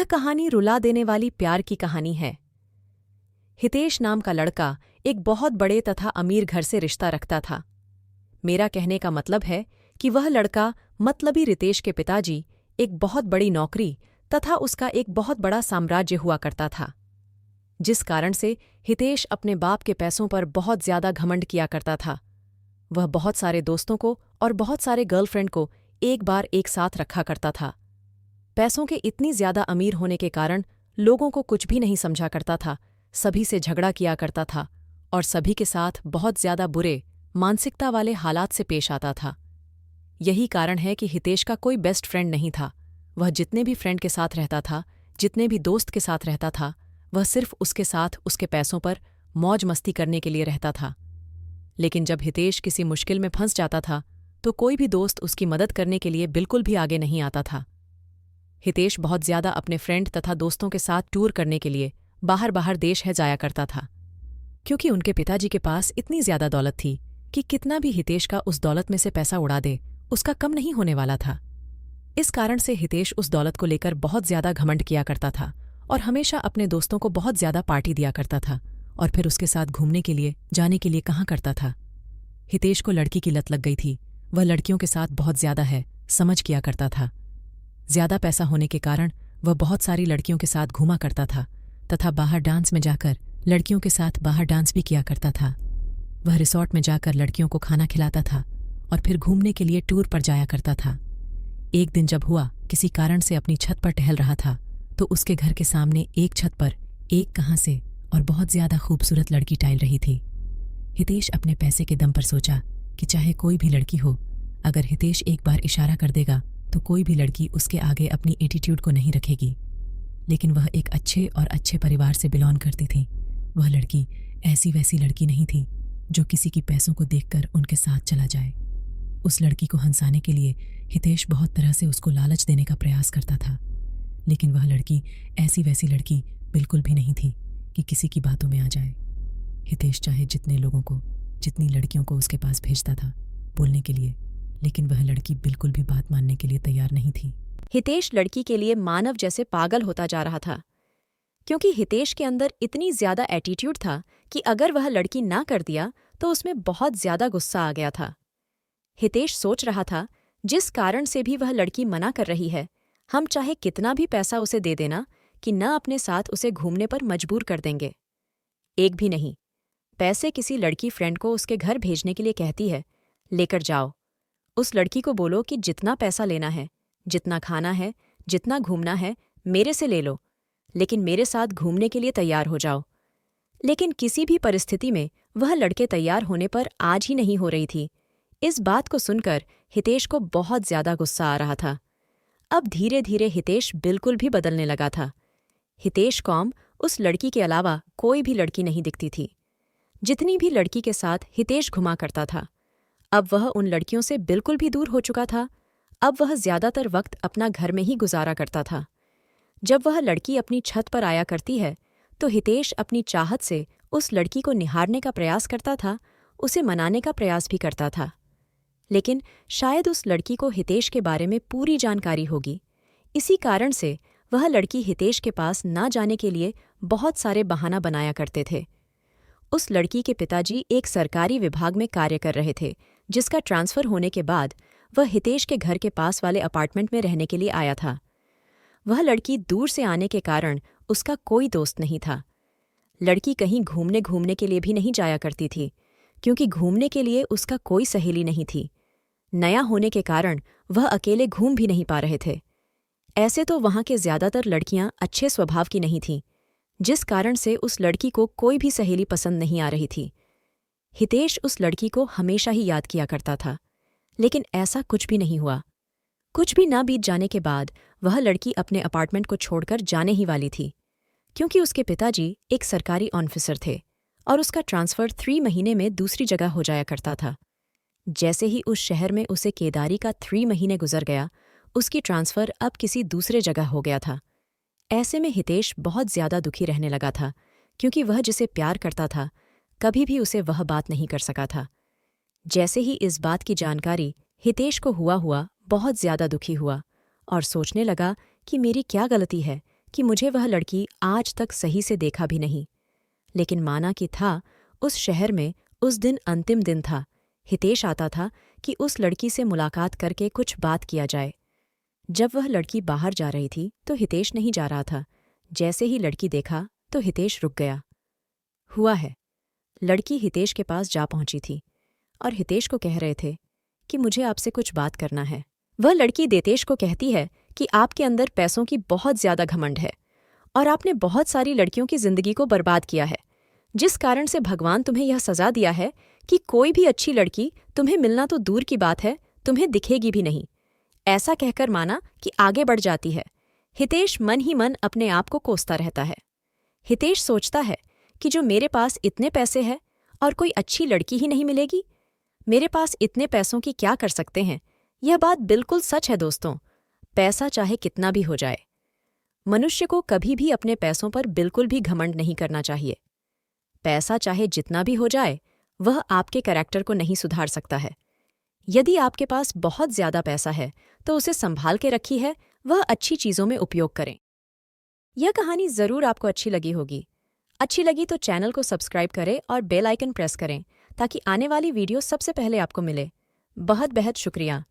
यह कहानी रुला देने वाली प्यार की कहानी है। हितेश नाम का लड़का एक बहुत बड़े तथा अमीर घर से रिश्ता रखता था। मेरा कहने का मतलब है कि वह लड़का मतलबी रितेश के पिताजी एक बहुत बड़ी नौकरी तथा उसका एक बहुत बड़ा साम्राज्य हुआ करता था, जिस कारण से हितेश अपने बाप के पैसों पर बहुत ज्यादा घमंड किया करता था। वह बहुत सारे दोस्तों को और बहुत सारे गर्लफ्रेंड को एक बार एक साथ रखा करता था। पैसों के इतनी ज्यादा अमीर होने के कारण लोगों को कुछ भी नहीं समझा करता था, सभी से झगड़ा किया करता था और सभी के साथ बहुत ज्यादा बुरे मानसिकता वाले हालात से पेश आता था। यही कारण है कि हितेश का कोई बेस्ट फ्रेंड नहीं था। वह जितने भी फ्रेंड के साथ रहता था, जितने भी दोस्त के साथ रहता था, वह सिर्फ उसके साथ उसके पैसों पर मौज मस्ती करने के लिए रहता था। लेकिन जब हितेश किसी मुश्किल में फंस जाता था तो कोई भी दोस्त उसकी मदद करने के लिए बिल्कुल भी आगे नहीं आता था। हितेश बहुत ज्यादा अपने फ्रेंड तथा दोस्तों के साथ टूर करने के लिए बाहर बाहर देश है जाया करता था, क्योंकि उनके पिताजी के पास इतनी ज्यादा दौलत थी कि कितना भी हितेश का उस दौलत में से पैसा उड़ा दे, उसका कम नहीं होने वाला था। इस कारण से हितेश उस दौलत को लेकर बहुत ज्यादा घमंड किया करता था और हमेशा अपने दोस्तों को बहुत ज्यादा पार्टी दिया करता था और फिर उसके साथ घूमने के लिए जाने के लिए कहाँ करता था। हितेश को लड़की की लत लग गई थी। वह लड़कियों के साथ बहुत ज्यादा है समझ किया करता था। ज्यादा पैसा होने के कारण वह बहुत सारी लड़कियों के साथ घूमा करता था तथा बाहर डांस में जाकर लड़कियों के साथ बाहर डांस भी किया करता था। वह रिसॉर्ट में जाकर लड़कियों को खाना खिलाता था और फिर घूमने के लिए टूर पर जाया करता था। एक दिन जब हुआ किसी कारण से अपनी छत पर टहल रहा था तो उसके घर के सामने एक छत पर एक कहाँ से और बहुत ज्यादा खूबसूरत लड़की टहल रही थी। हितेश अपने पैसे के दम पर सोचा कि चाहे कोई भी लड़की हो, अगर हितेश एक बार इशारा कर देगा तो कोई भी लड़की उसके आगे अपनी एटीट्यूड को नहीं रखेगी। लेकिन वह एक अच्छे परिवार से बिलोंग करती थी। वह लड़की ऐसी वैसी लड़की नहीं थी जो किसी की पैसों को देखकर उनके साथ चला जाए। उस लड़की को हंसाने के लिए हितेश बहुत तरह से उसको लालच देने का प्रयास करता था, लेकिन वह लड़की ऐसी वैसी लड़की बिल्कुल भी नहीं थी कि किसी की बातों में आ जाए। हितेश चाहे जितने लोगों को, जितनी लड़कियों को उसके पास भेजता था बोलने के लिए, लेकिन वह लड़की बिल्कुल भी बात मानने के लिए तैयार नहीं थी। हितेश लड़की के लिए मानव जैसे पागल होता जा रहा था, क्योंकि हितेश के अंदर इतनी ज्यादा एटीट्यूड था कि अगर वह लड़की ना कर दिया तो उसमें बहुत ज्यादा गुस्सा आ गया था। हितेश सोच रहा था, जिस कारण से भी वह लड़की मना कर रही है, हम चाहे कितना भी पैसा उसे दे देना कि न अपने साथ उसे घूमने पर मजबूर कर देंगे। एक भी नहीं, पैसे किसी लड़की फ्रेंड को उसके घर भेजने के लिए कहती है, लेकर जाओ। उस लड़की को बोलो कि जितना पैसा लेना है, जितना खाना है, जितना घूमना है, मेरे से ले लो, लेकिन मेरे साथ घूमने के लिए तैयार हो जाओ। लेकिन किसी भी परिस्थिति में वह लड़के तैयार होने पर आज ही नहीं हो रही थी। इस बात को सुनकर हितेश को बहुत ज्यादा गुस्सा आ रहा था। अब धीरे धीरे हितेश बिल्कुल भी बदलने लगा था। हितेश कौम उस लड़की के अलावा कोई भी लड़की नहीं दिखती थी। जितनी भी लड़की के साथ हितेश घुमा करता था, अब वह उन लड़कियों से बिल्कुल भी दूर हो चुका था। अब वह ज्यादातर वक्त अपना घर में ही गुजारा करता था। जब वह लड़की अपनी छत पर आया करती है तो हितेश अपनी चाहत से उस लड़की को निहारने का प्रयास करता था, उसे मनाने का प्रयास भी करता था। लेकिन शायद उस लड़की को हितेश के बारे में पूरी जानकारी होगी। इसी कारण से वह लड़की हितेश के पास ना जाने के लिए बहुत सारे बहाना बनाया करते थे। उस लड़की के पिताजी एक सरकारी विभाग में कार्य कर रहे थे, जिसका ट्रांसफर होने के बाद वह हितेश के घर के पास वाले अपार्टमेंट में रहने के लिए आया था। वह लड़की दूर से आने के कारण उसका कोई दोस्त नहीं था। लड़की कहीं घूमने के लिए भी नहीं जाया करती थी, क्योंकि घूमने के लिए उसका कोई सहेली नहीं थी। नया होने के कारण वह अकेले घूम भी नहीं पा रहे थे। ऐसे तो वहाँ के ज्यादातर लड़कियां अच्छे स्वभाव की नहीं थीं, जिस कारण से उस लड़की को कोई भी सहेली पसंद नहीं आ रही थी। हितेश उस लड़की को हमेशा ही याद किया करता था, लेकिन ऐसा कुछ भी नहीं हुआ। कुछ भी ना बीत जाने के बाद वह लड़की अपने अपार्टमेंट को छोड़कर जाने ही वाली थी, क्योंकि उसके पिताजी एक सरकारी ऑफिसर थे और उसका ट्रांसफर 3 महीने में दूसरी जगह हो जाया करता था। जैसे ही उस शहर में उसे केदारी का 3 महीने गुजर गया, उसकी ट्रांसफर अब किसी दूसरे जगह हो गया था। ऐसे में हितेश बहुत ज्यादा दुखी रहने लगा था, क्योंकि वह जिसे प्यार करता था कभी भी उसे वह बात नहीं कर सका था। जैसे ही इस बात की जानकारी हितेश को हुआ बहुत ज्यादा दुखी हुआ और सोचने लगा कि मेरी क्या गलती है कि मुझे वह लड़की आज तक सही से देखा भी नहीं, लेकिन माना कि था। उस शहर में उस दिन अंतिम दिन था। हितेश आता था कि उस लड़की से मुलाकात करके कुछ बात किया जाए। जब वह लड़की बाहर जा रही थी तो हितेश नहीं जा रहा था। जैसे ही लड़की देखा तो हितेश रुक गया। हुआ है, लड़की हितेश के पास जा पहुंची थी और हितेश को कह रहे थे कि मुझे आपसे कुछ बात करना है। वह लड़की देतेश को कहती है कि आपके अंदर पैसों की बहुत ज्यादा घमंड है और आपने बहुत सारी लड़कियों की जिंदगी को बर्बाद किया है, जिस कारण से भगवान तुम्हें यह सजा दिया है कि कोई भी अच्छी लड़की तुम्हें मिलना तो दूर की बात है, तुम्हें दिखेगी भी नहीं। ऐसा कहकर माना कि आगे बढ़ जाती है। हितेश मन ही मन अपने आप को कोसता रहता है। हितेश सोचता है कि जो मेरे पास इतने पैसे हैं और कोई अच्छी लड़की ही नहीं मिलेगी, मेरे पास इतने पैसों की क्या कर सकते हैं। यह बात बिल्कुल सच है दोस्तों, पैसा चाहे कितना भी हो जाए, मनुष्य को कभी भी अपने पैसों पर बिल्कुल भी घमंड नहीं करना चाहिए। पैसा चाहे जितना भी हो जाए, वह आपके कैरेक्टर को नहीं सुधार सकता है। यदि आपके पास बहुत ज्यादा पैसा है तो उसे संभाल के रखी है, वह अच्छी चीजों में उपयोग करें। यह कहानी जरूर आपको अच्छी लगी होगी। अच्छी लगी तो चैनल को सब्सक्राइब करें और बेल आइकन प्रेस करें ताकि आने वाली वीडियो सबसे पहले आपको मिले। बहुत बहुत शुक्रिया।